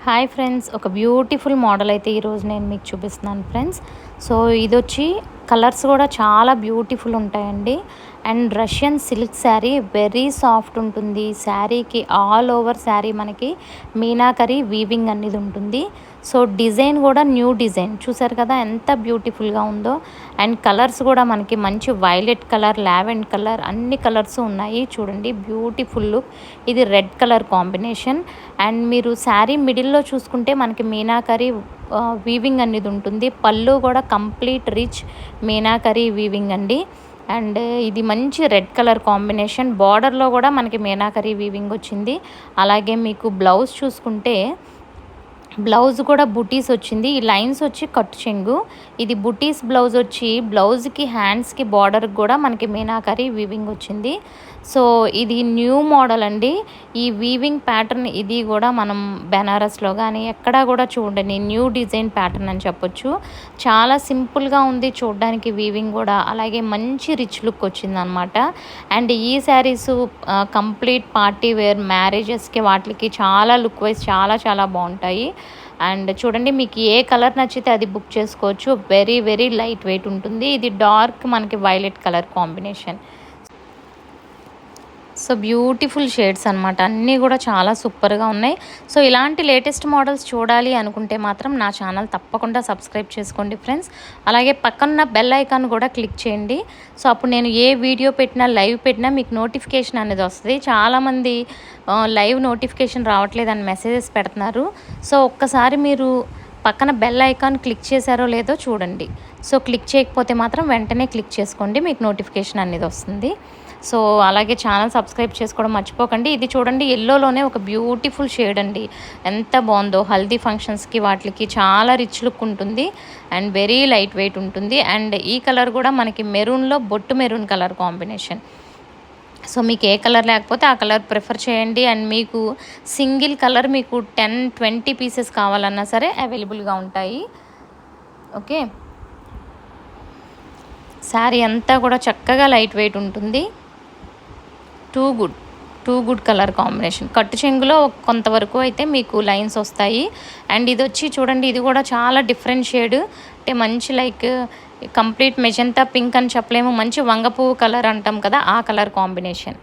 Hi friends, ఒక beautiful model అయితే ఈరోజు నేను మీకు చూపిస్తున్నాను ఫ్రెండ్స్. సో ఇది వచ్చి కలర్స్ కూడా చాలా బ్యూటిఫుల్ ఉంటాయండి. And Russian silk sari very soft ఉంటుంది. శారీకి ఆల్ ఓవర్ శారీ మనకి మీనాకరీ వీవింగ్ అనేది ఉంటుంది. సో డిజైన్ కూడా న్యూ డిజైన్ చూసారు కదా ఎంత బ్యూటిఫుల్గా ఉందో. అండ్ కలర్స్ కూడా మనకి మంచి వైలెట్ కలర్, లావెండర్ కలర్ అన్ని కలర్స్ ఉన్నాయి. చూడండి బ్యూటిఫుల్ లుక్. ఇది రెడ్ కలర్ కాంబినేషన్. అండ్ మీరు శారీ మిడిల్లో చూసుకుంటే మనకి మీనాకరీ వీవింగ్ అనేది ఉంటుంది. పళ్ళు కూడా కంప్లీట్ రిచ్ మీనాకరీ వీవింగ్ అండి. అండ్ ఇది మంచి రెడ్ కలర్ కాంబినేషన్. బార్డర్లో కూడా మనకి మీనాకరీ వీవింగ్ వచ్చింది. అలాగే మీకు బ్లౌజ్ చూసుకుంటే బ్లౌజ్ కూడా బుటీస్ వచ్చింది. ఈ లైన్స్ వచ్చి కట్టు చెంగు. ఇది బుటీస్ బ్లౌజ్ వచ్చి బ్లౌజ్కి హ్యాండ్స్కి బార్డర్కి కూడా మనకి మీనాకరీ వీవింగ్ వచ్చింది. సో ఇది న్యూ మోడల్ అండి. ఈ వీవింగ్ ప్యాటర్న్ ఇది కూడా మనం బెనారస్లో కానీ ఎక్కడా కూడా చూడండి న్యూ డిజైన్ ప్యాటర్న్ అని చెప్పొచ్చు. చాలా సింపుల్గా ఉంది చూడడానికి వీవింగ్ కూడా. అలాగే మంచి రిచ్ లుక్ వచ్చింది అనమాట. అండ్ ఈ శారీస్ కంప్లీట్ పార్టీ వేర్ మ్యారేజెస్కి వాటికి చాలా లుక్ వైజ్ చాలా చాలా బాగుంటాయి. అండ్ చూడండి మీకు ఏ కలర్ నచ్చితే అది బుక్ చేసుకోవచ్చు. వెరీ వెరీ లైట్ వెయిట్ ఉంటుంది. ఇది డార్క్ మనకి violet colour combination. So beautiful shades అనమాట. అన్నీ కూడా చాలా సూపర్గా ఉన్నాయి. సో ఇలాంటి లేటెస్ట్ మోడల్స్ చూడాలి అనుకుంటే మాత్రం నా ఛానల్ తప్పకుండా సబ్స్క్రైబ్ చేసుకోండి ఫ్రెండ్స్. అలాగే పక్కన బెల్ ఐకాన్ కూడా క్లిక్ చేయండి. సో అప్పుడు నేను ఏ వీడియో పెట్టినా లైవ్ పెట్టినా మీకు నోటిఫికేషన్ అనేది వస్తుంది. చాలామంది లైవ్ నోటిఫికేషన్ రావట్లేదని మెసేజెస్ పెడుతున్నారు. సో ఒక్కసారి మీరు పక్కన బెల్ ఐకాన్ క్లిక్ చేశారో లేదో చూడండి. సో క్లిక్ చేయకపోతే మాత్రం వెంటనే క్లిక్ చేసుకోండి, మీకు నోటిఫికేషన్ అనేది వస్తుంది. సో అలాగే ఛానల్ సబ్స్క్రైబ్ చేసుకోవడం మర్చిపోకండి. ఇది చూడండి ఎల్లోలోనే ఒక బ్యూటిఫుల్ షేడ్ అండి. ఎంత బాగుందో. హల్దీ ఫంక్షన్స్కి వాటికి చాలా రిచ్ లుక్ ఉంటుంది. అండ్ వెరీ లైట్ వెయిట్ ఉంటుంది. అండ్ ఈ కలర్ కూడా మనకి మెరూన్లో బొట్టు మెరూన్ కలర్ కాంబినేషన్. సో మీకు ఏ కలర్ లేకపోతే ఆ కలర్ ప్రిఫర్ చేయండి. అండ్ మీకు సింగిల్ కలర్ మీకు 10-20 పీసెస్ కావాలన్నా సరే అవైలబుల్గా ఉంటాయి. ఓకే, శారీ అంతా కూడా చక్కగా లైట్ వెయిట్ ఉంటుంది. Too good colour combination. కట్టు చెంగులో కొంతవరకు అయితే మీకు లైన్స్ వస్తాయి. అండ్ ఇది వచ్చి చూడండి ఇది కూడా చాలా డిఫరెంట్ షేడ్. అంటే మంచి లైక్ కంప్లీట్ మెజంతా పింక్ అని చెప్పలేము, మంచి వంగపువ్వు కలర్ అంటాం కదా ఆ కలర్ కాంబినేషన్.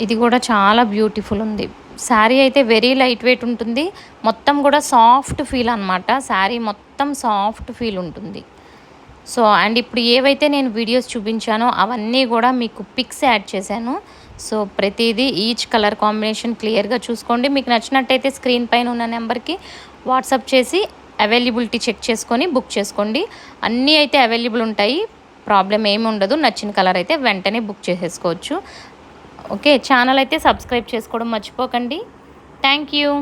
ఇది కూడా చాలా బ్యూటిఫుల్ ఉంది. శారీ అయితే వెరీ లైట్ వెయిట్ ఉంటుంది. మొత్తం కూడా సాఫ్ట్ ఫీల్ అనమాట. శారీ మొత్తం సాఫ్ట్ ఫీల్ ఉంటుంది. సో అండ్ ఇప్పుడు ఏవైతే నేను వీడియోస్ చూపించానో అవన్నీ కూడా మీకు పిక్స్ యాడ్ చేశాను. సో ప్రతిదీ ఈచ్ కలర్ కాంబినేషన్ క్లియర్గా చూసుకోండి. మీకు నచ్చినట్టయితే స్క్రీన్ పైన ఉన్న నెంబర్కి వాట్సాప్ చేసి అవైలబిలిటీ చెక్ చేసుకొని బుక్ చేసుకోండి. అన్నీ అయితే అవైలబుల్ ఉంటాయి, ప్రాబ్లం ఏమి ఉండదు. నచ్చిన కలర్ అయితే వెంటనే బుక్ చేసేసుకోవచ్చు. ఓకే, ఛానల్ అయితే సబ్స్క్రైబ్ చేసుకోవడం మర్చిపోకండి. Thank you.